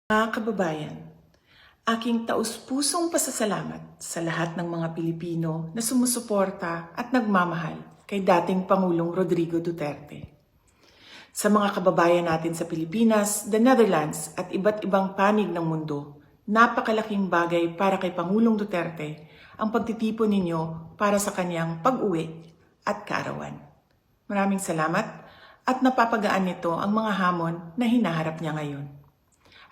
Mga kababayan, aking taus-pusong pasasalamat sa lahat ng mga Pilipino na sumusuporta at nagmamahal kay dating Pangulong Rodrigo Duterte. Sa mga kababayan natin sa Pilipinas, the Netherlands at iba't ibang panig ng mundo, napakalaking bagay para kay Pangulong Duterte ang pagtitipon ninyo para sa kanyang pag-uwi at kaarawan. Maraming salamat at napapagaan nito ang mga hamon na hinaharap niya ngayon.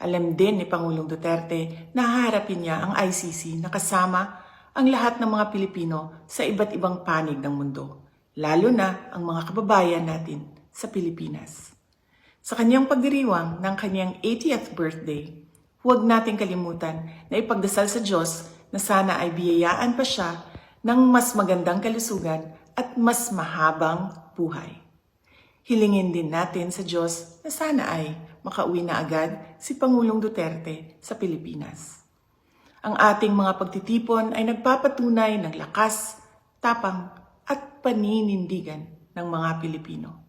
Alam din ni Pangulong Duterte na haharapin niya ang ICC na kasama ang lahat ng mga Pilipino sa iba't ibang panig ng mundo, lalo na ang mga kababayan natin sa Pilipinas. Sa kanyang pagdiriwang ng kanyang 80th birthday, huwag nating kalimutan na ipagdasal sa Diyos na sana ay biyayaan pa siya ng mas magandang kalusugan at mas mahabang buhay. Hilingin din natin sa Diyos na sana ay makauwi na agad si Pangulong Duterte sa Pilipinas. Ang ating mga pagtitipon ay nagpapatunay ng lakas, tapang at paninindigan ng mga Pilipino.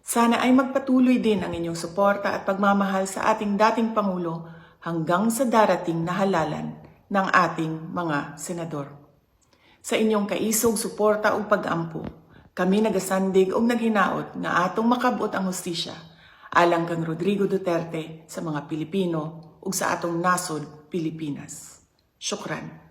Sana ay magpatuloy din ang inyong suporta at pagmamahal sa ating dating Pangulo hanggang sa darating na halalan ng ating mga senador. Sa inyong kaisog suporta o pag-ampo, kami nagasandig o naghinaot nga atong makabot ang hustisya alang kang Rodrigo Duterte sa mga Pilipino ug sa atong nasod Pilipinas. Syukran.